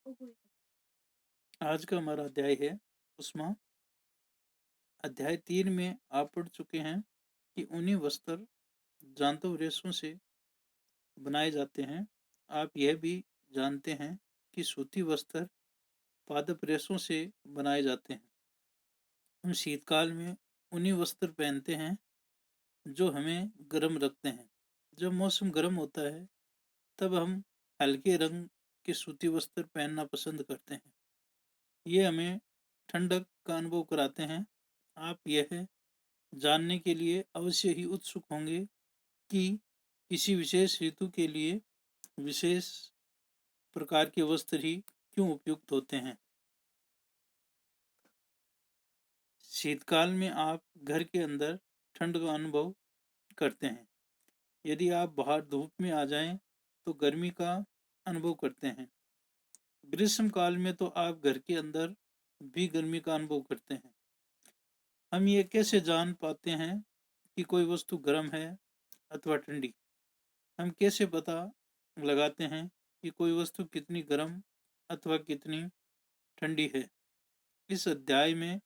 आज का हमारा अध्याय है उष्मा। अध्याय 3 में आप पढ़ चुके हैं कि ऊनी वस्त्र जांतव रेशों से बनाए जाते हैं। आप यह भी जानते हैं कि सूती वस्त्र पादप रेशों से बनाए जाते हैं। हम शीतकाल में ऊनी वस्त्र पहनते हैं जो हमें गर्म रखते हैं। जब मौसम गर्म होता है तब हम हल्के रंग के सूती वस्त्र पहनना पसंद करते हैं। ये हमें ठंडक का अनुभव कराते हैं। आप यह जानने के लिए अवश्य ही उत्सुक होंगे कि किसी विशेष ऋतु के लिए विशेष प्रकार के वस्त्र ही क्यों उपयुक्त होते हैं। शीतकाल में आप घर के अंदर ठंड का अनुभव करते हैं। यदि आप बाहर धूप में आ जाएं तो गर्मी का अनुभव करते हैं। ग्रीष्म काल में तो आप घर के अंदर भी गर्मी का अनुभव करते हैं। हम ये कैसे जान पाते हैं कि कोई वस्तु गर्म है अथवा ठंडी? हम कैसे पता लगाते हैं कि कोई वस्तु कितनी गर्म अथवा कितनी ठंडी है? इस अध्याय में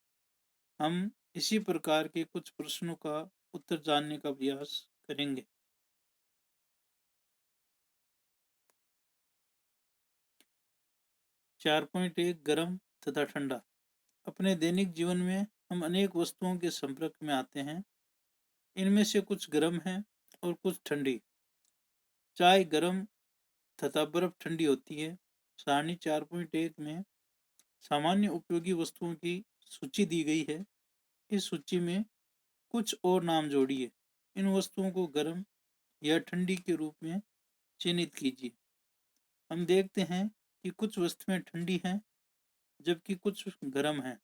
हम इसी प्रकार के कुछ प्रश्नों का उत्तर जानने का प्रयास करेंगे। 4.1 गर्म तथा ठंडा। अपने दैनिक जीवन में हम अनेक वस्तुओं के संपर्क में आते हैं। इनमें से कुछ गर्म हैं और कुछ ठंडी। चाय गर्म तथा बर्फ ठंडी होती है। सारणी 4.1 में सामान्य उपयोगी वस्तुओं की सूची दी गई है। इस सूची में कुछ और नाम जोड़िए। इन वस्तुओं को गर्म या ठंडी के रूप में चिन्हित कीजिए। हम देखते हैं कि कुछ वस्तुएं ठंडी हैं जबकि कुछ गर्म हैं।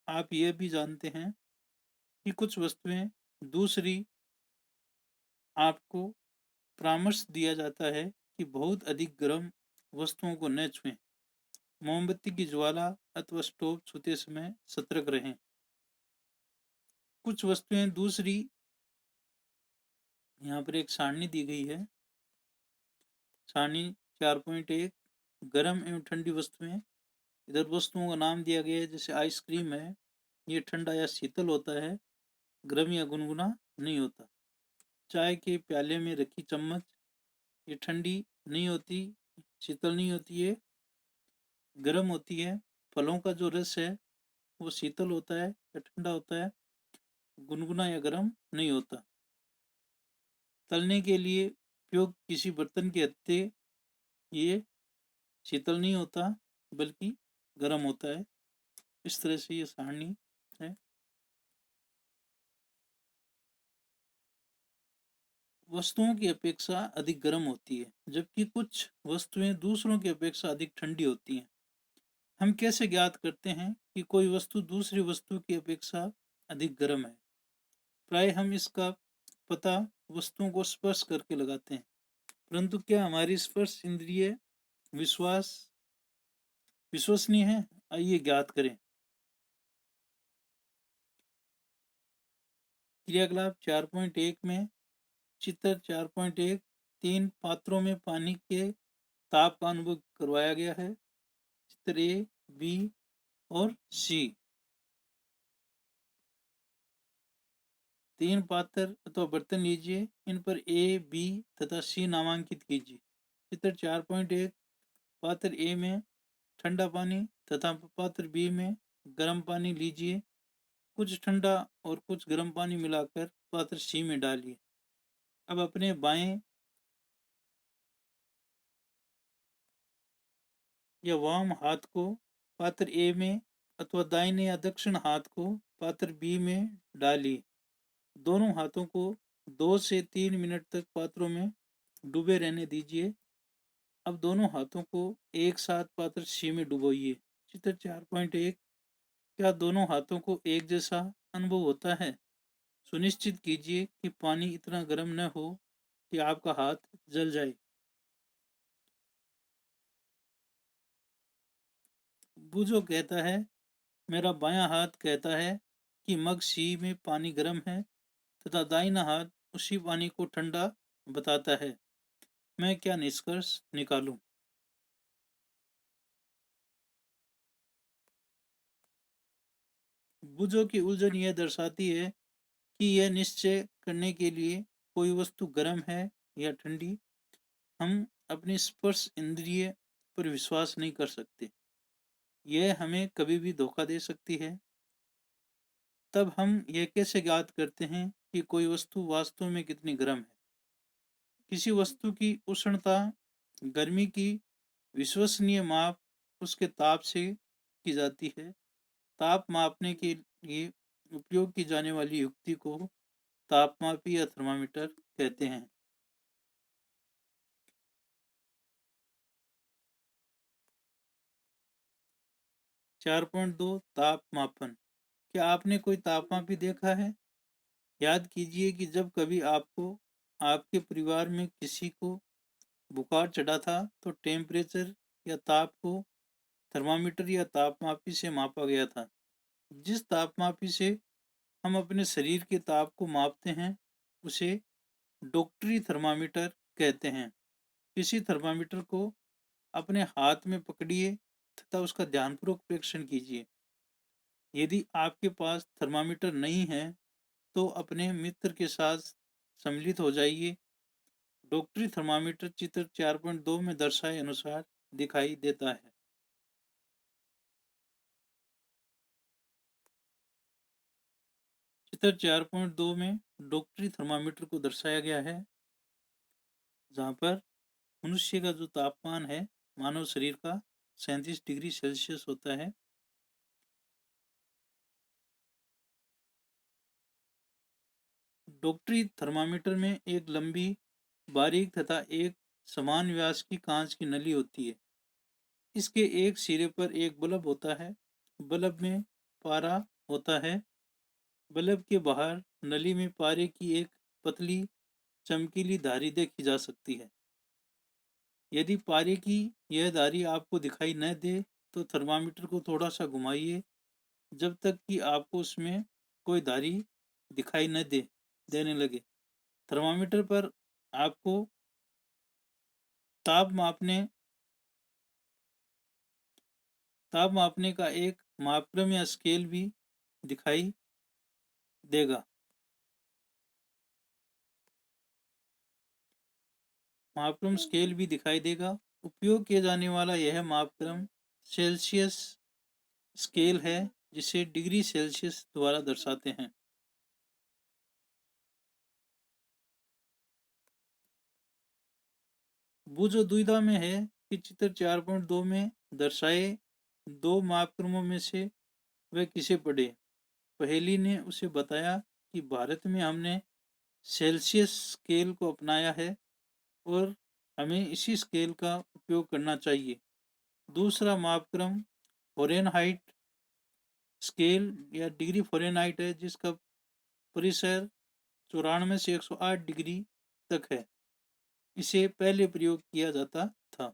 आप यह भी जानते हैं कि कुछ वस्तुएं दूसरी आपको परामर्श दिया जाता है कि बहुत अधिक गर्म वस्तुओं को न छुएं। मोमबत्ती की ज्वाला अथवा स्टोव छूते समय सतर्क रहें। कुछ वस्तुएं दूसरी, यहाँ पर एक सारणी दी गई है। सारणी 4.1 गर्म एवं ठंडी वस्तुएं। इधर वस्तुओं का नाम दिया गया है, जैसे आइसक्रीम है, ये ठंडा या शीतल होता है, गर्म या गुनगुना नहीं होता। चाय के प्याले में रखी चम्मच, ये ठंडी नहीं होती, शीतल नहीं होती, ये गर्म होती है। फलों का जो रस है वो शीतल होता है या ठंडा होता है, गुनगुना या गर्म नहीं होता। तलने के लिए उपयोग किसी बर्तन के हत्थे, ये शीतल नहीं होता बल्कि गर्म होता है। इस तरह से ये सारणी है। वस्तुओं की अपेक्षा अधिक गर्म होती है जबकि कुछ वस्तुएं दूसरों की अपेक्षा अधिक ठंडी होती हैं। हम कैसे ज्ञात करते हैं कि कोई वस्तु दूसरी वस्तु की अपेक्षा अधिक गर्म है? प्राय हम इसका पता वस्तुओं को स्पर्श करके लगाते हैं। परंतु क्या हमारी स्पर्श इंद्रिय विश्वास विश्वसनीय है? आइए ज्ञात करें। क्रियाकलाप 4.1 में चित्र 4.1 3 पात्रों में पानी के ताप का अनुभव करवाया गया है। चित्र ए, बी और सी। 3 पात्र अथवा बर्तन लीजिए, इन पर ए, बी तथा सी नामांकित कीजिए। चित्र 4.1 पात्र ए में ठंडा पानी तथा पात्र बी में गर्म पानी लीजिए। कुछ ठंडा और कुछ गर्म पानी मिलाकर पात्र सी में डालिए। अब अपने बाएं या वाम हाथ को पात्र ए में अथवा दाहिने या दक्षिण हाथ को पात्र बी में डालिए। दोनों हाथों को 2 से 3 मिनट तक पात्रों में डूबे रहने दीजिए। अब दोनों हाथों को एक साथ पात्र सी में डुबोइए। चित्र 4.1 क्या दोनों हाथों को एक जैसा अनुभव होता है? सुनिश्चित कीजिए कि पानी इतना गर्म न हो कि आपका हाथ जल जाए। बूझो कहता है, मेरा बायां हाथ कहता है कि मग सी में पानी गर्म है तथा दाहिना हाथ उसी पानी को ठंडा बताता है। मैं क्या निष्कर्ष निकालूं? बुझो की उलझन यह दर्शाती है कि यह निश्चय करने के लिए कोई वस्तु गर्म है या ठंडी हम अपनी स्पर्श इंद्रिय पर विश्वास नहीं कर सकते। यह हमें कभी भी धोखा दे सकती है। तब हम यह कैसे ज्ञात करते हैं कि कोई वस्तु वास्तव में कितनी गर्म है? किसी वस्तु की उष्णता, गर्मी की विश्वसनीय माप उसके ताप से की जाती है। ताप मापने के लिए उपयोग की जाने वाली युक्ति को तापमापी या थर्मामीटर कहते हैं। 4.2 ताप मापन। क्या आपने कोई तापमापी देखा है? याद कीजिए कि जब कभी आपको आपके परिवार में किसी को बुखार चढ़ा था तो टेम्परेचर या ताप को थर्मामीटर या तापमापी से मापा गया था। जिस तापमापी से हम अपने शरीर के ताप को मापते हैं उसे डॉक्टरी थर्मामीटर कहते हैं। किसी थर्मामीटर को अपने हाथ में पकड़िए तथा उसका ध्यानपूर्वक परीक्षण कीजिए। यदि आपके पास थर्मामीटर नहीं है तो अपने मित्र के साथ सम्मिलित हो जाइए। डॉक्टरी थर्मामीटर चित्र 4.2 में दर्शाए अनुसार दिखाई देता है। चित्र 4.2 में डॉक्टरी थर्मामीटर को दर्शाया गया है, जहाँ पर मनुष्य का जो तापमान है मानव शरीर का 37 डिग्री सेल्सियस होता है। डॉक्टरी थर्मामीटर में एक लंबी, बारीक तथा एक समान व्यास की कांच की नली होती है। इसके एक सिरे पर एक बल्ब होता है। बल्ब में पारा होता है। बल्ब के बाहर नली में पारे की एक पतली चमकीली धारी देखी जा सकती है। यदि पारे की यह धारी आपको दिखाई न दे तो थर्मामीटर को थोड़ा सा घुमाइए जब तक कि आपको उसमें कोई धारी दिखाई न देने लगे। थर्मामीटर पर आपको ताप मापने ताप मापने का एक मापक्रम या स्केल भी दिखाई देगा। मापक्रम स्केल भी दिखाई देगा। उपयोग किया जाने वाला यह मापक्रम सेल्सियस स्केल है, जिसे डिग्री सेल्सियस द्वारा दर्शाते हैं। वो जो दुविधा में है कि चित्र 4.2 में दर्शाए दो मापक्रमों में से वह किसे पढ़े। पहेली ने उसे बताया कि भारत में हमने सेल्सियस स्केल को अपनाया है और हमें इसी स्केल का उपयोग करना चाहिए। दूसरा मापक्रम फ़ारेनहाइट स्केल या डिग्री फ़ारेनहाइट है, जिसका परिसर 94 से 108 डिग्री तक है। इसे पहले प्रयोग किया जाता था।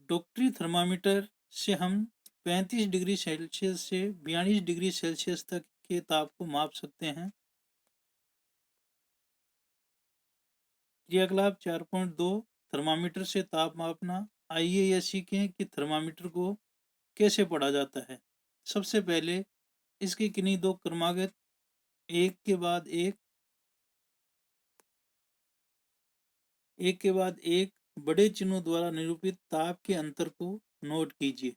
डॉक्टरी थर्मामीटर से हम 35 डिग्री सेल्सियस से 42 डिग्री सेल्सियस तक के ताप को माप सकते हैं। क्रियाकलाप 4.2 थर्मामीटर से ताप मापना। आइए यह सीखें कि थर्मामीटर को कैसे पढ़ा जाता है। सबसे पहले इसके किन्हीं दो क्रमागत एक के बाद एक बड़े चिन्हों द्वारा निरूपित ताप के अंतर को नोट कीजिए।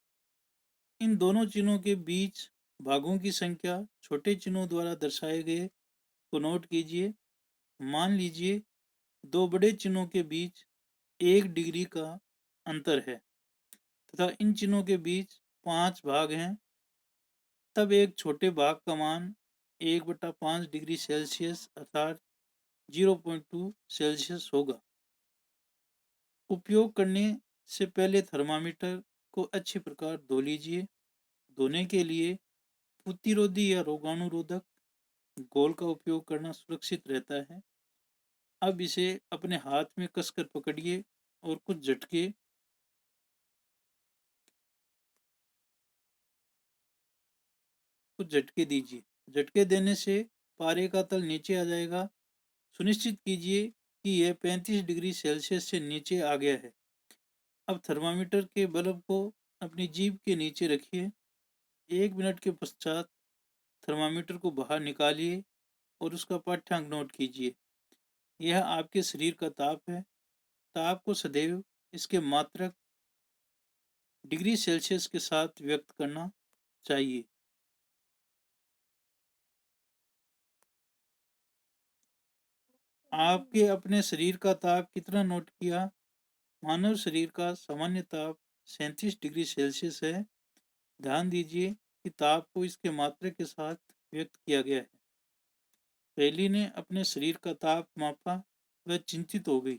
इन दोनों चिन्हों के बीच भागों की संख्या छोटे चिन्हों द्वारा दर्शाए गए को नोट कीजिए। मान लीजिए दो बड़े चिन्हों के बीच 1 डिग्री का अंतर है तथा इन चिन्हों के बीच 5 भाग हैं। तब एक छोटे भाग का मान 1/5 डिग्री सेल्सियस अर्थात 0.2 सेल्सियस होगा। उपयोग करने से पहले थर्मामीटर को अच्छी प्रकार धो लीजिए। धोने के लिए प्रतिरोधी या रोगाणुरोधक घोल का उपयोग करना सुरक्षित रहता है। अब इसे अपने हाथ में कसकर पकड़िए और कुछ झटके दीजिए। झटके देने से पारे का तल नीचे आ जाएगा। सुनिश्चित कीजिए कि यह 35 डिग्री सेल्सियस से नीचे आ गया है। अब थर्मामीटर के बल्ब को अपनी जीभ के नीचे रखिए। 1 मिनट के पश्चात थर्मामीटर को बाहर निकालिए और उसका पाठ्यांक नोट कीजिए। यह आपके शरीर का ताप है। ताप को सदैव इसके मात्रक डिग्री सेल्सियस के साथ व्यक्त करना चाहिए। आपके अपने शरीर का ताप कितना नोट किया? मानव शरीर का सामान्य ताप 37 डिग्री सेल्सियस है। ध्यान दीजिए कि ताप को इसके मात्रक के साथ व्यक्त किया गया है। पहली ने अपने शरीर का ताप मापा। वह चिंतित हो गई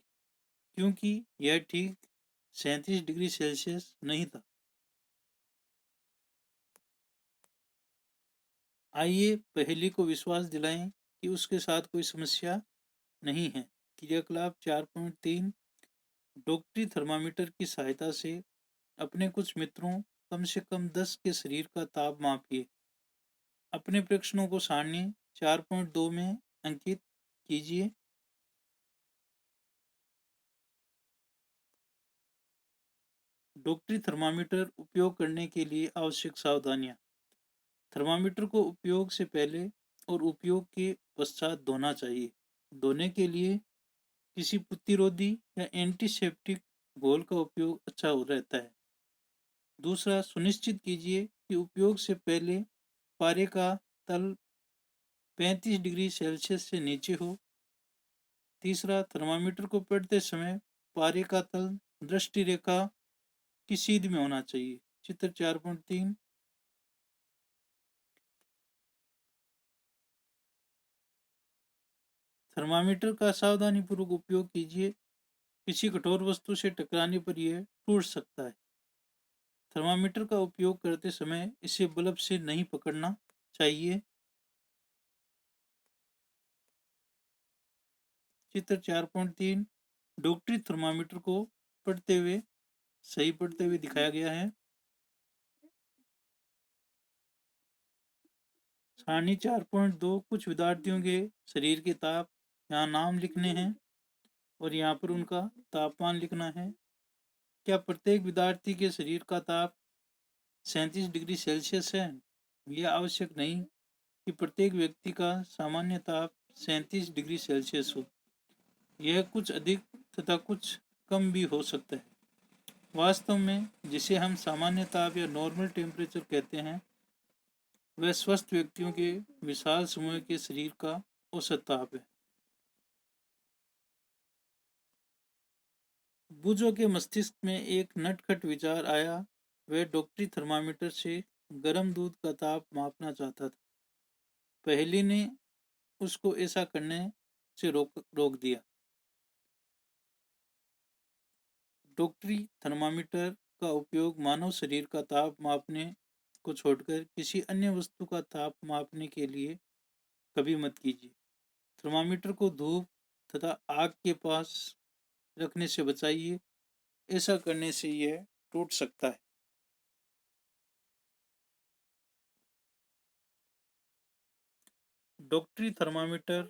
क्योंकि यह ठीक 37 डिग्री सेल्सियस नहीं था। आइए पहेली को विश्वास दिलाएं कि उसके साथ कोई समस्या नहीं है। क्रियाकलाप 4.3 डॉक्टरी थर्मामीटर की सहायता से अपने कुछ मित्रों कम से कम 10 के शरीर का ताप मापिए। अपने प्रश्नों को सारणी 4.2 में अंकित कीजिए। डॉक्टरी थर्मामीटर उपयोग करने के लिए आवश्यक सावधानियां। थर्मामीटर को उपयोग से पहले और उपयोग के पश्चात धोना चाहिए। धोने के लिए किसी प्रतिरोधी या एंटीसेप्टिक घोल का उपयोग अच्छा रहता है। दूसरा, सुनिश्चित कीजिए कि उपयोग से पहले पारे का तल 35 डिग्री सेल्सियस से नीचे हो। तीसरा, थर्मामीटर को पढ़ते समय पारे का तल दृष्टि रेखा की सीध में होना चाहिए। चित्र 4.3। थर्मामीटर का सावधानीपूर्वक उपयोग कीजिए। किसी कठोर वस्तु से टकराने पर यह टूट सकता है। थर्मामीटर का उपयोग करते समय इसे बल्ब से नहीं पकड़ना चाहिए। चित्र 4.3 डॉक्टरी थर्मामीटर को पढ़ते हुए सही पढ़ते हुए दिखाया गया है। सारणी 4.2 कुछ विद्यार्थियों के शरीर के ताप, यहाँ नाम लिखने हैं और यहाँ पर उनका तापमान लिखना है। क्या प्रत्येक विद्यार्थी के शरीर का ताप 37 डिग्री सेल्सियस है? यह आवश्यक नहीं कि प्रत्येक व्यक्ति का सामान्य ताप 37 डिग्री सेल्सियस हो। यह कुछ अधिक तथा कुछ कम भी हो सकता है। वास्तव में जिसे हम सामान्य ताप या नॉर्मल टेम्परेचर कहते हैं, वह स्वस्थ व्यक्तियों के विशाल समूह के शरीर का औसत ताप है। बुजो के मस्तिष्क में एक नटखट विचार आया। वह डॉक्टरी थर्मामीटर से गर्म दूध का ताप मापना चाहता था। पहेली ने उसको ऐसा करने से रोक दिया। डॉक्टरी थर्मामीटर का उपयोग मानव शरीर का ताप मापने को छोड़कर किसी अन्य वस्तु का ताप मापने के लिए कभी मत कीजिए। थर्मामीटर को धूप तथा आग के पास रखने से बचाइए। ऐसा करने से यह टूट सकता है। डॉक्टरी थर्मामीटर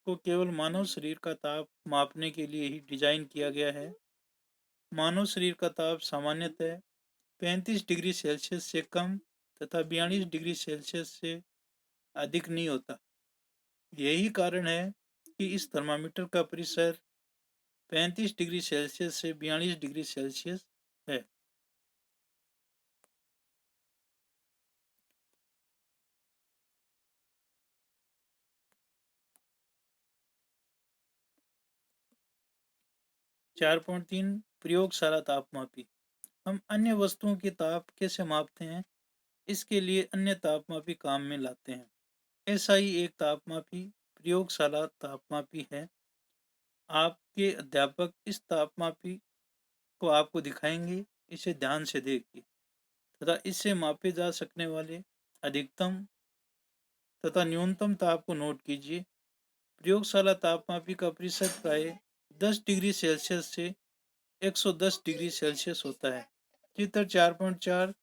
को केवल मानव शरीर का ताप मापने के लिए ही डिजाइन किया गया है। मानव शरीर का ताप सामान्यतः 35 डिग्री सेल्सियस से कम तथा 42 डिग्री सेल्सियस से अधिक नहीं होता। यही कारण है कि इस थर्मामीटर का परिसर 35 डिग्री सेल्सियस से 42 डिग्री सेल्सियस है। चार पॉइंट तीन प्रयोगशाला तापमापी। हम अन्य वस्तुओं के ताप कैसे मापते हैं, इसके लिए अन्य तापमापी काम में लाते हैं। ऐसा ही एक तापमापी प्रयोगशाला तापमापी है। आपके अध्यापक इस तापमापी को आपको दिखाएंगे। इसे ध्यान से देखिए तथा इससे मापे जा सकने वाले अधिकतम तथा न्यूनतम ताप को नोट कीजिए। प्रयोगशाला तापमापी का प्रतिशत प्राय 10 डिग्री सेल्सियस से 110 डिग्री सेल्सियस होता है। चित्र 4.4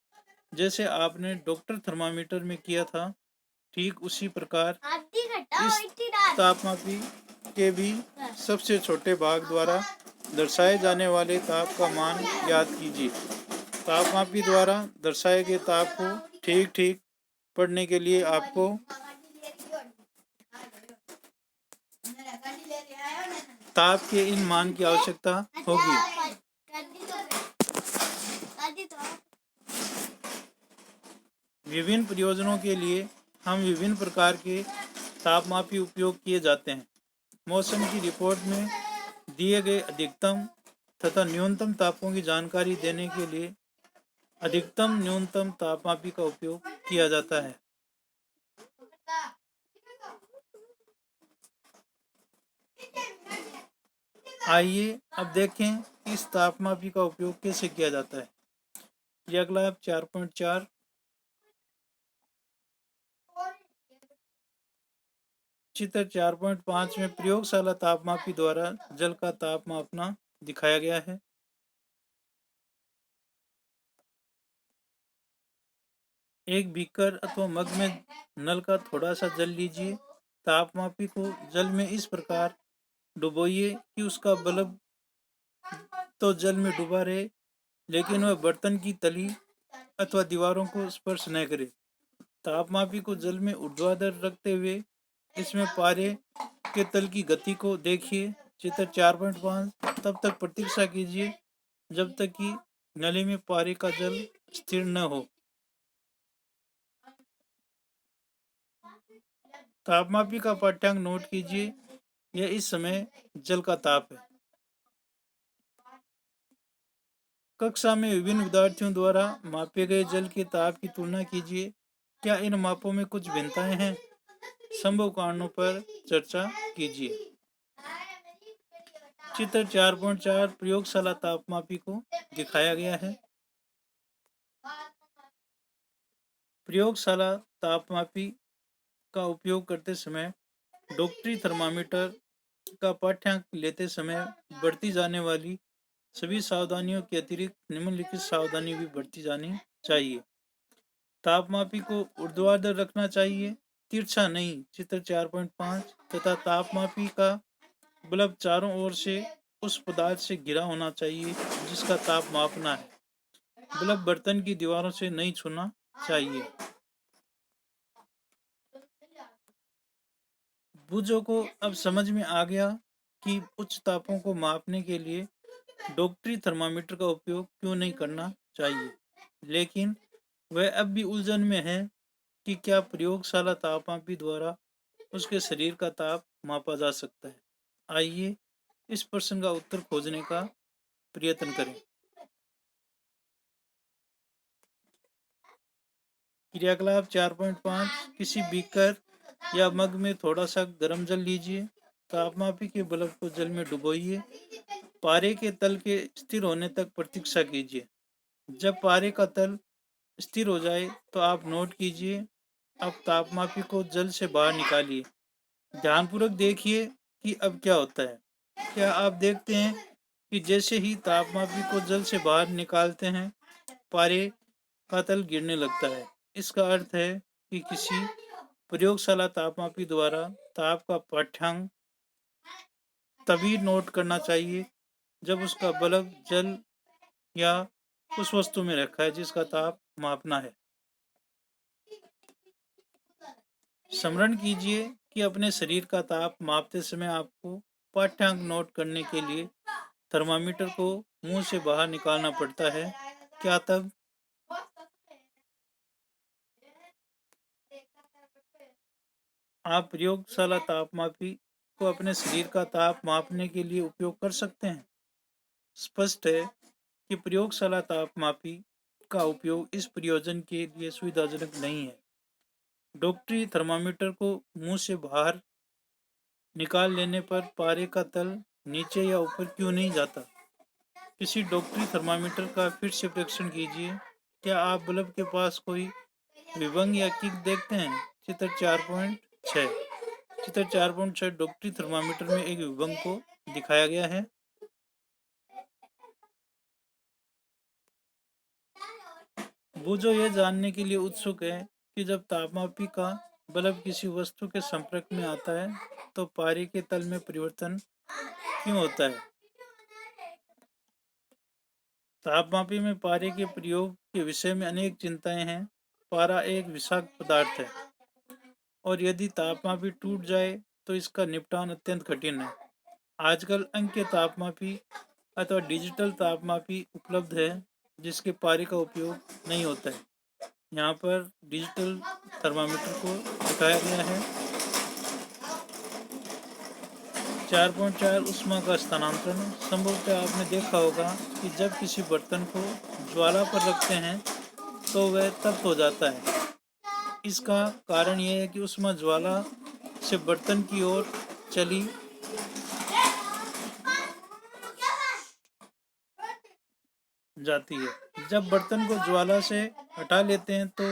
जैसे आपने डॉक्टर थर्मामीटर में किया था, ठीक उसी प्रकार इस तापमापी के भी सबसे छोटे भाग द्वारा दर्शाए जाने वाले ताप का मान ज्ञात कीजिए। तापमापी द्वारा दर्शाए गए ताप को ठीक ठीक पढ़ने के लिए आपको ताप के इन मान की आवश्यकता होगी। विभिन्न प्रयोजनों के लिए हम विभिन्न प्रकार के तापमापी उपयोग किए जाते हैं। मौसम की रिपोर्ट में दिए गए अधिकतम तथा न्यूनतम तापों की जानकारी देने के लिए अधिकतम न्यूनतम तापमापी का उपयोग किया जाता है। आइए अब देखें इस तापमापी का उपयोग कैसे किया जाता है। ये अगला 4.4 चित्र 4.5 में प्रयोगशाला तापमापी द्वारा जल का ताप मापना दिखाया गया है। एक बीकर अथवा मग में नल का थोड़ा सा जल लीजिए। तापमापी को जल में इस प्रकार डुबोइए कि उसका बल्ब तो जल में डूबा रहे, लेकिन वह बर्तन की तली अथवा दीवारों को स्पर्श न करे। तापमापी को जल में ऊर्ध्वाधर रखते हुए इसमें पारे के तल की गति को देखिए। चित्र 4.5 तब तक प्रतीक्षा कीजिए जब तक कि नली में पारे का जल स्थिर न हो। तापमापी का पाठ्यांक नोट कीजिए। यह इस समय जल का ताप है। कक्षा में विभिन्न विद्यार्थियों द्वारा मापे गए जल के ताप की तुलना कीजिए। क्या इन मापों में कुछ भिन्नताएं हैं? संभव कारणों पर चर्चा कीजिए। चित्र 4.4 प्रयोगशाला तापमापी को दिखाया गया है। प्रयोगशाला तापमापी का उपयोग करते समय डॉक्टरी थर्मामीटर का पाठ्यांक लेते समय बरती जाने वाली सभी सावधानियों के अतिरिक्त निम्नलिखित सावधानी भी बरती जानी चाहिए। तापमापी को ऊर्ध्वाधर रखना चाहिए, तिरछा नहीं। चित्र 4.5 तथा तापमापी का बल्ब चारों ओर से उस पदार्थ से घिरा होना चाहिए जिसका ताप मापना है। बल्ब बर्तन की दीवारों से नहीं छूना चाहिए। बुझो को अब समझ में आ गया कि उच्च तापों को मापने के लिए डॉक्टरी थर्मामीटर का उपयोग क्यों नहीं करना चाहिए, लेकिन वह अब भी उलझन में है कि क्या प्रयोगशाला तापमापी द्वारा उसके शरीर का ताप मापा जा सकता है। आइए इस प्रश्न का उत्तर खोजने का प्रयत्न करें। क्रियाकलाप 4.5 किसी बीकर या मग में थोड़ा सा गर्म जल लीजिए। तापमापी के बल्ब को जल में डुबोइए। पारे के तल के स्थिर होने तक प्रतीक्षा कीजिए। जब पारे का तल स्थिर हो जाए तो आप नोट कीजिए। अब तापमापी को जल से बाहर निकालिए। ध्यानपूर्वक देखिए कि अब क्या होता है। क्या आप देखते हैं कि जैसे ही तापमापी को जल से बाहर निकालते हैं, पारे का तल गिरने लगता है। इसका अर्थ है कि किसी प्रयोगशाला तापमापी द्वारा ताप का पाठ्यांक तभी नोट करना चाहिए जब उसका बल्ब जल या उस वस्तु में रखा है जिसका ताप मापना है। स्मरण कीजिए कि अपने शरीर का ताप मापते समय आपको पाठ्यांक नोट करने के लिए थर्मामीटर को मुंह से बाहर निकालना पड़ता है। क्या तब आप प्रयोगशाला तापमापी को अपने शरीर का ताप मापने के लिए उपयोग कर सकते हैं? स्पष्ट है कि प्रयोगशाला तापमापी का उपयोग इस प्रयोजन के लिए सुविधाजनक नहीं है। डॉक्टरी थर्मामीटर को मुंह से बाहर निकाल लेने पर पारे का तल नीचे या ऊपर क्यों नहीं जाता? किसी डॉक्टरी थर्मामीटर का फिर से परीक्षण कीजिए। क्या आप बल्ब के पास कोई विभंग या किक देखते हैं? चित्र 4.6 चित्र 4.6 डॉक्टरी थर्मामीटर में एक विभंग को दिखाया गया है। बुझो यह जानने के लिए उत्सुक है कि जब तापमापी का बल्ब किसी वस्तु के संपर्क में आता है तो पारे के तल में परिवर्तन क्यों होता है। तापमापी में पारे के प्रयोग के विषय में अनेक चिंताएं हैं। पारा एक विषाक्त पदार्थ है और यदि तापमापी टूट जाए तो इसका निपटान अत्यंत कठिन है। आजकल अंकीय तापमापी अथवा डिजिटल तापमापी उपलब्ध है जिसके पारे का उपयोग नहीं होता है। यहाँ पर डिजिटल थर्मामीटर को दिखाया गया है। 4.4 ऊष्मा का स्थानांतरण। संभवतः आपने देखा होगा कि जब किसी बर्तन को ज्वाला पर रखते हैं तो वह तप्त हो जाता है। इसका कारण यह है कि ऊष्मा ज्वाला से बर्तन की ओर चली जाती है। जब बर्तन को ज्वाला से हटा लेते हैं तो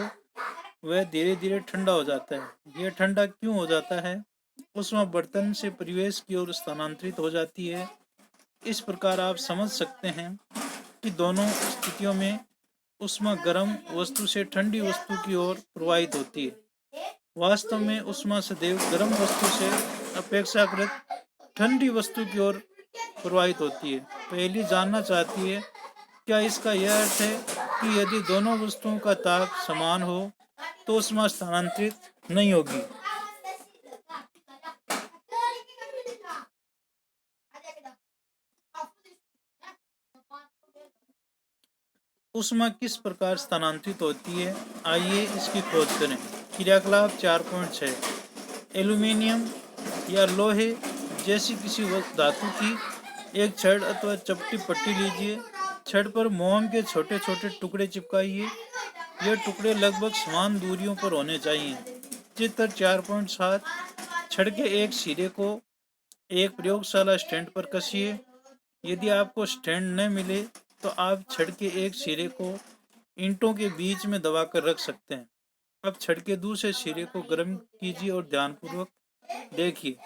वह धीरे धीरे ठंडा हो जाता है। यह ठंडा क्यों हो जाता है? ऊष्मा बर्तन से परिवेश की ओर स्थानांतरित हो जाती है। इस प्रकार आप समझ सकते हैं कि दोनों स्थितियों में ऊष्मा गर्म वस्तु से ठंडी वस्तु की ओर प्रवाहित होती है। वास्तव में ऊष्मा सदैव गर्म वस्तु से अपेक्षाकृत ठंडी वस्तु की ओर प्रवाहित होती है। पहली जानना चाहती है, क्या इसका यह अर्थ है कि यदि दोनों वस्तुओं का ताप समान हो तो ऊष्मा स्थानांतरित नहीं होगी? ऊष्मा किस प्रकार स्थानांतरित होती है, आइए इसकी खोज करें। क्रियाकलाप 4.6। एल्यूमीनियम या लोहे जैसी किसी धातु की एक छड़ अथवा चपटी पट्टी लीजिए। छड़ पर मोम के छोटे छोटे टुकड़े चिपकाइए। ये टुकड़े लगभग समान दूरियों पर होने चाहिए। चित्र 4.7। छड़ के एक सिरे को एक प्रयोगशाला स्टैंड पर कसिए। यदि आपको स्टैंड न मिले तो आप छड़ के एक सिरे को ईंटों के बीच में दबाकर रख सकते हैं। अब छड़ के दूसरे सिरे को गर्म कीजिए और ध्यानपूर्वक देखिए।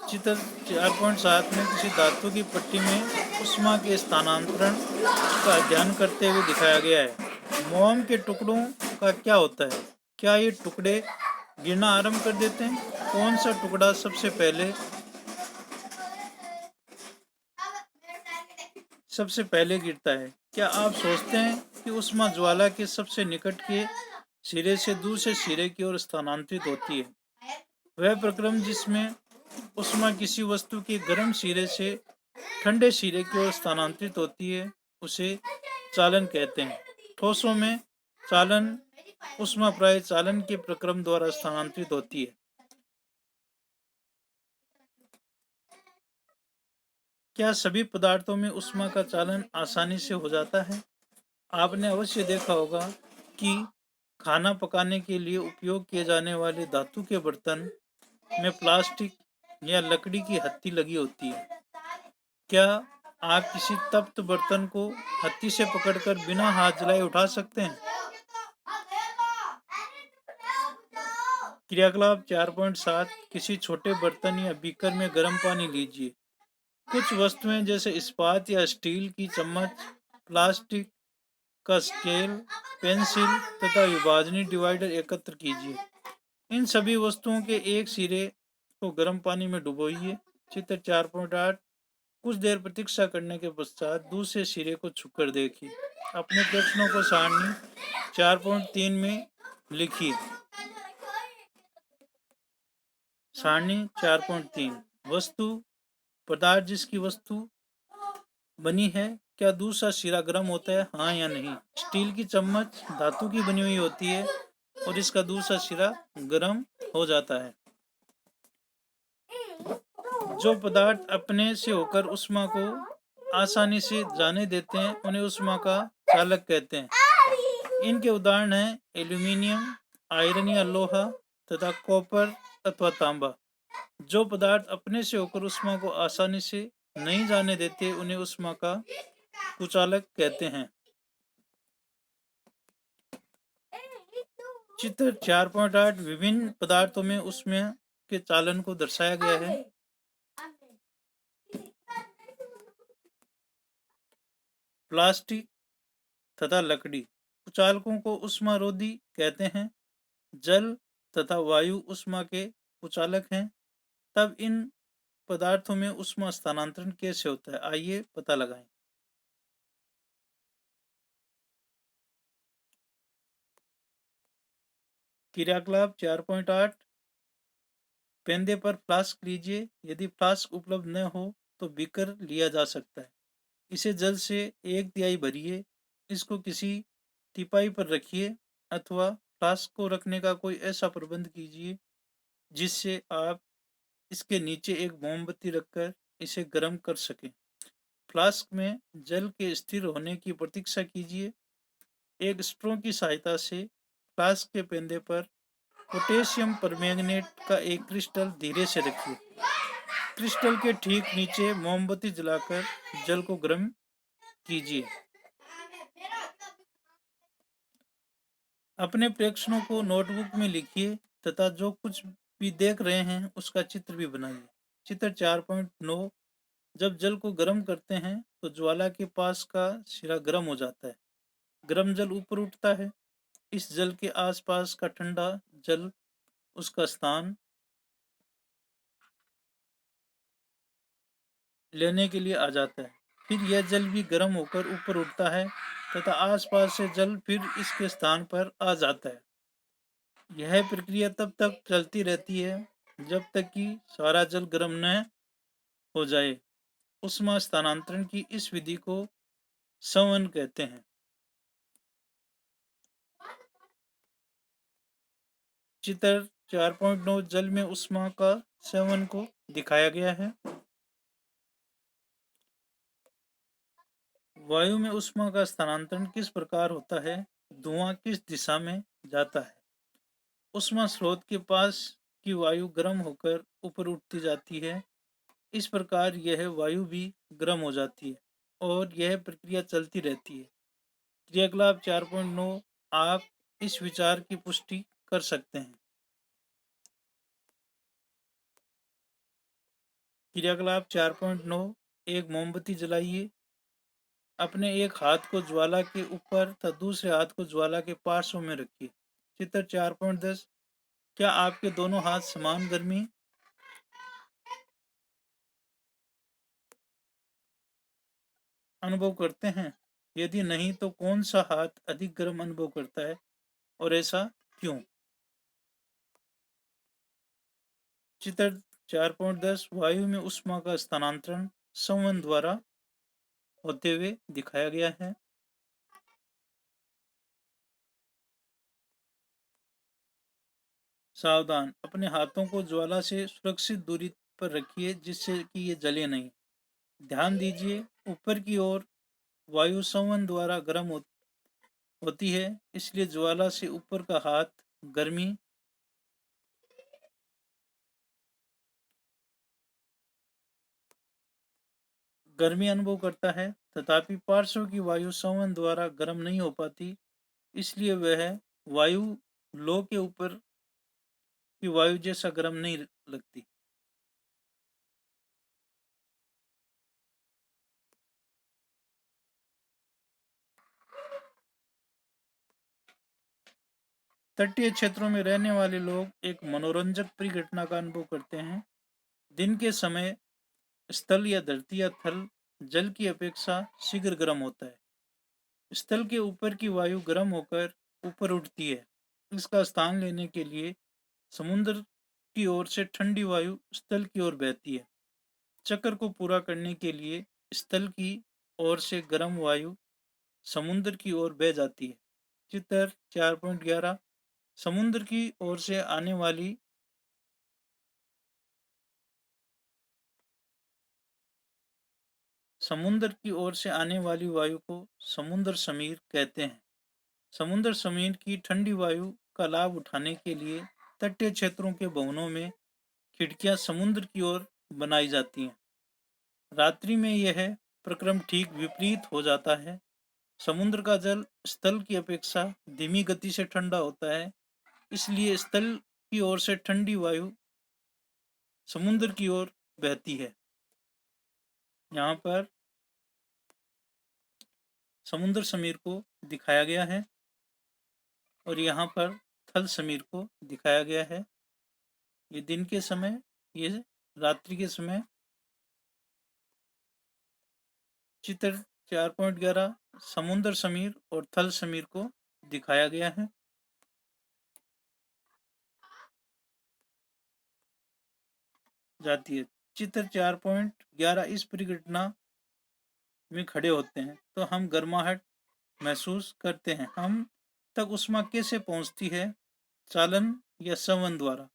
चित्र 4.7 में किसी धातु की पट्टी में ऊष्मा के स्थानांतरण का अध्ययन करते हुए दिखाया गया है। मोम के टुकड़ों का क्या होता है? क्या ये टुकड़े गिरना आरंभ कर देते हैं? कौन सा टुकड़ा सबसे पहले गिरता है? क्या आप सोचते हैं कि ऊष्मा ज्वाला के सबसे निकट के सिरे से दूसरे सिरे की ओर स्थानांतरित होती है? वह प्रक्रम जिसमें ऊष्मा किसी वस्तु के गर्म सिरे से ठंडे सिरे की ओर स्थानांतरित होती है उसे चालन कहते हैं। ठोसों में चालन ऊष्मा प्राय चालन के प्रक्रम द्वारा स्थानांतरित होती है। क्या सभी पदार्थों में ऊष्मा का चालन आसानी से हो जाता है? आपने अवश्य देखा होगा कि खाना पकाने के लिए उपयोग किए जाने वाले धातु के बर्तन में प्लास्टिक या लकड़ी की हत्ती लगी होती है। क्या आप किसी तप्त बर्तन को हत्ती से पकड़कर बिना हाथ जलाए उठा सकते हैं? क्रियाकलाप 4.7। किसी छोटे बर्तन या बीकर में गर्म पानी लीजिए। कुछ वस्तुएं जैसे इस्पात या स्टील की चम्मच, प्लास्टिक का स्केल, पेंसिल तथा विभाजनी डिवाइडर एकत्र कीजिए। इन सभी वस्तुओं के एक सिरे को गर्म पानी में डुबोइए। चित्र 4.8। कुछ देर प्रतीक्षा करने के पश्चात दूसरे सिरे को छूकर देखिए। अपने प्रश्नों को सारणी 4.3 में लिखिए। सारणी 4.3। वस्तु पदार्थ जिसकी वस्तु बनी है, क्या दूसरा सिरा गर्म होता है, हाँ या नहीं? स्टील की चम्मच धातु की बनी हुई होती है और इसका दूसरा सिरा गर्म हो जाता है। जो पदार्थ अपने से होकर ऊष्मा को आसानी से जाने देते हैं उन्हें ऊष्मा का चालक कहते हैं। इनके उदाहरण हैं एल्यूमीनियम, आयरन या लोहा तथा कॉपर अथवा तांबा। जो पदार्थ अपने से होकर ऊष्मा को आसानी से नहीं जाने देते उन्हें ऊष्मा का कुचालक कहते हैं। चित्र 4.8 विभिन्न पदार्थों में ऊष्मा के चालन को दर्शाया गया है। प्लास्टिक तथा लकड़ी कुचालकों को ऊष्मारोधी कहते हैं। जल तथा वायु ऊष्मा के कुचालक हैं। तब इन पदार्थों में ऊष्मा स्थानांतरण कैसे होता है, आइए पता लगाएं। क्रियाकलाप 4.8, पेंदे पर फ्लास्क लीजिए। यदि फ्लास्क उपलब्ध न हो तो बीकर लिया जा सकता है। इसे जल से 1/3 भरिए। इसको किसी टिपाई पर रखिए अथवा फ्लास्क को रखने का कोई ऐसा प्रबंध कीजिए जिससे आप इसके नीचे एक मोमबत्ती रखकर इसे गर्म कर सकें। फ्लास्क में जल के स्थिर होने की प्रतीक्षा कीजिए। एक स्ट्रो की सहायता से फ्लास्क के पेंदे पर पोटेशियम परमैंगनेट का एक क्रिस्टल धीरे से रखिए। क्रिस्टल के ठीक नीचे मोमबत्ती जलाकर जल को गर्म कीजिए। अपने प्रेक्षणों को नोटबुक में लिखिए तथा जो कुछ भी देख रहे हैं उसका चित्र भी बनाइए। चित्र 4.9, जब जल को गर्म करते हैं तो ज्वाला के पास का सिरा गर्म हो जाता है। गर्म जल ऊपर उठता है। इस जल के आसपास का ठंडा जल उसका स्थान लेने के लिए आ जाता है। फिर यह जल भी गर्म होकर ऊपर उठता है तथा आसपास से जल फिर इसके स्थान पर आ जाता है। यह प्रक्रिया तब तक चलती रहती है जब तक कि सारा जल गर्म न हो जाए। ऊष्मा स्थानांतरण की इस विधि को संवहन कहते हैं। चित्र 4.9 जल में ऊष्मा का संवहन को दिखाया गया है। वायु में ऊष्मा का स्थानांतरण किस प्रकार होता है? धुआं किस दिशा में जाता है? ऊष्मा स्रोत के पास की वायु गर्म होकर ऊपर उठती जाती है। इस प्रकार यह वायु भी गर्म हो जाती है और यह प्रक्रिया चलती रहती है। क्रियाकलाप 4.9, आप इस विचार की पुष्टि कर सकते हैं। क्रियाकलाप 4.9, एक मोमबत्ती जलाइए। अपने एक हाथ को ज्वाला के ऊपर तथा दूसरे हाथ को ज्वाला के पार्श्व में रखिए। चित्र 4.10, क्या आपके दोनों हाथ समान गर्मी अनुभव करते हैं? यदि नहीं तो कौन सा हाथ अधिक गर्म अनुभव करता है और ऐसा क्यों? चित्र 4.10, वायु में ऊष्मा का स्थानांतरण संवहन द्वारा होते हुए दिखाया गया है। सावधान, अपने हाथों को ज्वाला से सुरक्षित दूरी पर रखिए जिससे कि ये जले नहीं। ध्यान दीजिए, ऊपर की ओर वायु संवहन द्वारा गर्म होती है, इसलिए ज्वाला से ऊपर का हाथ गर्मी अनुभव करता है। तथापि पार्श्व की वायु संवहन द्वारा गर्म नहीं हो पाती, इसलिए वह वायु लो के ऊपर की वायु जैसा गर्म नहीं लगती। तटीय क्षेत्रों में रहने वाले लोग एक मनोरंजक परिघटना का अनुभव करते हैं। दिन के समय स्थल या धरती या थल जल की अपेक्षा शीघ्र गर्म होता है। स्थल के ऊपर की वायु गर्म होकर ऊपर उठती है। इसका स्थान लेने के लिए समुद्र की ओर से ठंडी वायु स्थल की ओर बहती है। चक्र को पूरा करने के लिए स्थल की ओर से गर्म वायु समुद्र की ओर बह जाती है। चित्र 4.11, समुद्र की ओर से आने वाली समुद्र की ओर से आने वाली वायु को समुद्र समीर कहते हैं। समुद्र समीर की ठंडी वायु का लाभ उठाने के लिए तटीय क्षेत्रों के भवनों में खिड़कियां समुद्र की ओर बनाई जाती हैं। रात्रि में यह प्रक्रम ठीक विपरीत हो जाता है। समुद्र का जल स्थल की अपेक्षा धीमी गति से ठंडा होता है, इसलिए स्थल की ओर से ठंडी वायु समुद्र की ओर बहती है। यहाँ पर समुद्र समीर को दिखाया गया है और यहाँ पर थल समीर को दिखाया गया है। ये दिन के समय, ये रात्रि के समय चित्र 4.11 समुद्र समीर और थल समीर को दिखाया गया है। जाती है। चित्र 4.11 इस परिघटना में खड़े होते हैं तो हम गर्माहट महसूस करते हैं। हम तक उष्मा कैसे पहुंचती है? चालन या संवहन द्वारा।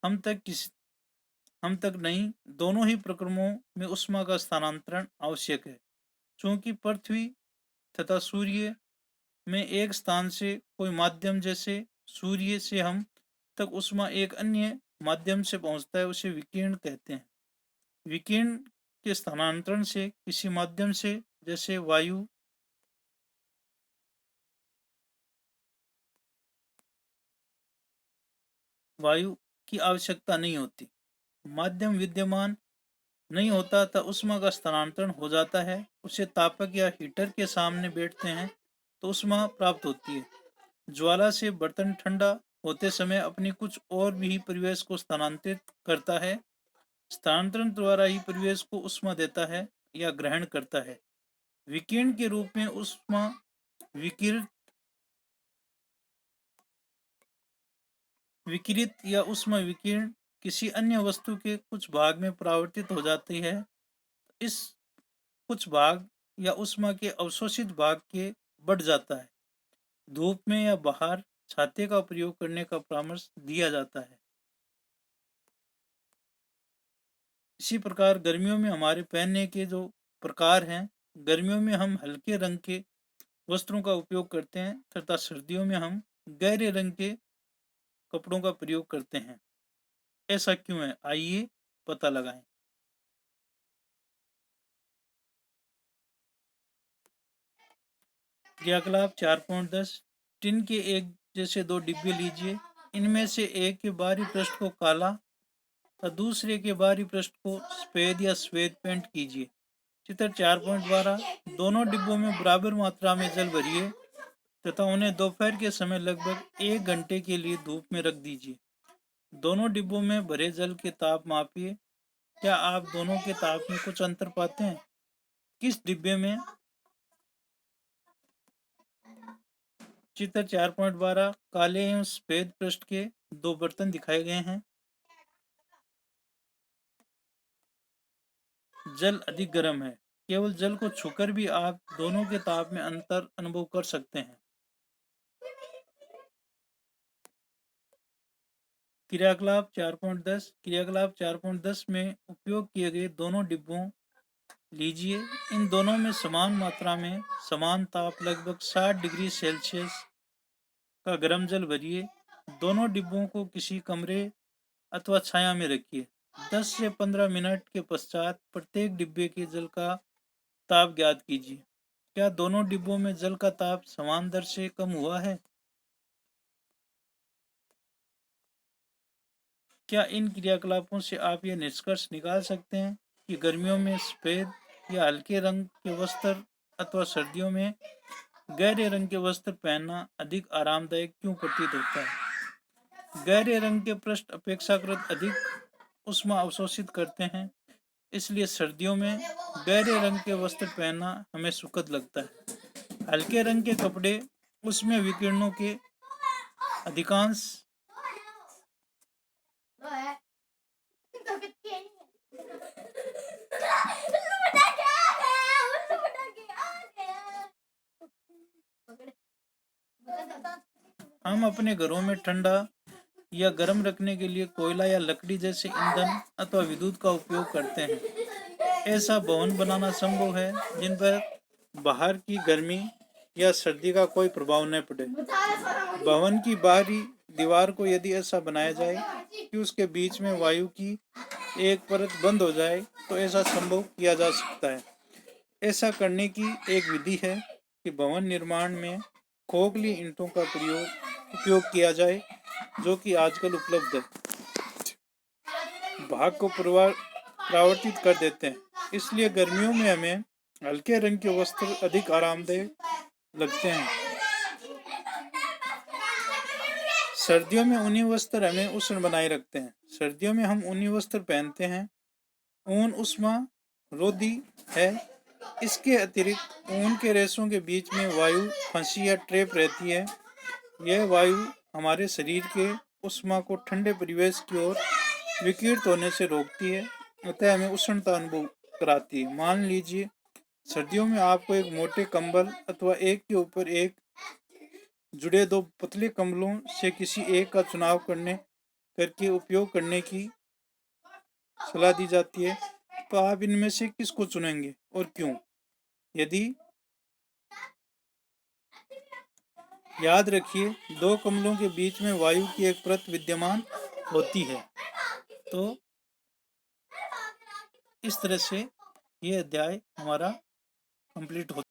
हम तक नहीं, दोनों ही प्रक्रमों में उष्मा का स्थानांतरण आवश्यक है। चूंकि पृथ्वी तथा सूर्य में एक स्थान से कोई माध्यम जैसे सूर्य से हम तक उष्मा एक अन्य माध्यम से पहुंचता है, उसे विकिरण कहते हैं। विकिरण के स्थानांतरण से किसी माध्यम से जैसे वायु की आवश्यकता नहीं होती। माध्यम विद्यमान नहीं होता तो उष्मा का स्थानांतरण हो जाता है। उसे तापक या हीटर के सामने बैठते हैं तो उष्मा प्राप्त होती है। ज्वाला से बर्तन ठंडा होते समय अपनी कुछ और भी परिवेश को स्थानांतरित करता है। स्थानांतरण द्वारा ही परिवेश को उष्मा देता है या ग्रहण करता है। विकिरण के रूप में उष्मा विकिरित विकिरित या उष्मा विकिरण किसी अन्य वस्तु के कुछ भाग में परावर्तित हो जाती है। इस कुछ भाग या उष्मा के अवशोषित भाग के बढ़ जाता है। धूप में या बाहर छाते का प्रयोग करने का परामर्श दिया जाता है। इसी प्रकार गर्मियों में हमारे पहनने के जो प्रकार हैं, गर्मियों में हम हल्के रंग के वस्त्रों का उपयोग करते हैं तथा सर्दियों में हम गहरे रंग के कपड़ों का प्रयोग करते हैं। ऐसा क्यों है? आइए पता लगाएं। क्रियाकलाप 4.10 टिन के एक जैसे दो डिब्बे लीजिए। इनमें से एक के बाहरी पृष्ठ को काला तथा दूसरे के बाहरी पृष्ठ को सफेद या श्वेत पेंट कीजिए। चित्र 4.12 दोनों डिब्बों में बराबर मात्रा में जल भरिए तथा उन्हें दोपहर के समय लगभग 1 घंटे के लिए धूप में रख दीजिए। दोनों डिब्बों में भरे जल के ताप मापिए। क्या आप दोनों के ताप में कुछ अंतर पाते हैं? किस डिब्बे में? चित्र 4.12 काले एवं सफेद पृष्ठ के दो बर्तन दिखाए गए हैं। जल अधिक गर्म है। केवल जल को छूकर भी आप दोनों के ताप में अंतर अनुभव कर सकते हैं। क्रियाकलाप 4.10 में उपयोग किए गए दोनों डिब्बों लीजिए। इन दोनों में समान मात्रा में समान ताप लगभग 60 डिग्री सेल्सियस का गर्म जल भरिए। दोनों डिब्बों को किसी कमरे अथवा छाया में रखिए। 10 से 15 मिनट के पश्चात प्रत्येक डिब्बे के जल का ताप ज्ञात कीजिए। क्या दोनों डिब्बों में जल का ताप समान दर से कम हुआ है? क्या इन क्रियाकलापों से आप यह निष्कर्ष निकाल सकते हैं कि गर्मियों में सफेद या हल्के रंग के वस्त्र अथवा सर्दियों में गहरे रंग के वस्त्र पहनना अधिक आरामदायक क्यों प्रतीत होता है? गहरे रंग के पृष्ठ अपेक्षाकृत अधिक ऊष्मा अवशोषित करते हैं, इसलिए सर्दियों में गहरे रंग के वस्त्र पहनना हमें सुखद लगता है। हल्के रंग के कपड़े उसमें विकिरणों के अधिकांश हम अपने घरों में ठंडा या गर्म रखने के लिए कोयला या लकड़ी जैसे ईंधन अथवा विद्युत का उपयोग करते हैं। ऐसा भवन बनाना संभव है जिन पर बाहर की गर्मी या सर्दी का कोई प्रभाव न पड़े। भवन की बाहरी दीवार को यदि ऐसा बनाया जाए कि उसके बीच में वायु की एक परत बंद हो जाए तो ऐसा संभव किया जा सकता है। ऐसा करने की एक विधि है कि भवन निर्माण में खोखली ईंटों का उपयोग किया जाए, जो कि आजकल उपलब्ध है। भाग को परावर्तित कर देते हैं, इसलिए गर्मियों में हमें हल्के रंग के वस्त्र अधिक आरामदायक लगते हैं। सर्दियों में ऊनी वस्त्र हमें उष्ण बनाए रखते हैं। सर्दियों में हम ऊनी वस्त्र पहनते हैं। ऊन उष्मा रोधी है इसके अतिरिक्त ऊन के रेशों के बीच में वायु फंसी या ट्रैप रहती है। यह वायु हमारे शरीर के उष्मा को ठंडे परिवेश की ओर विकिरित होने से रोकती है, अतः हमें उष्णता अनुभव कराती है। मान लीजिए सर्दियों में आपको एक मोटे कंबल अथवा एक के ऊपर एक जुड़े दो पतले कंबलों से किसी एक का चुनाव करके उपयोग करने की सलाह दी जाती है, तो आप इनमें से किसको चुनेंगे और क्यों? यदि याद रखिए, दो कंबलों के बीच में वायु की एक परत विद्यमान होती है। तो इस तरह से यह अध्याय हमारा कंप्लीट होता है।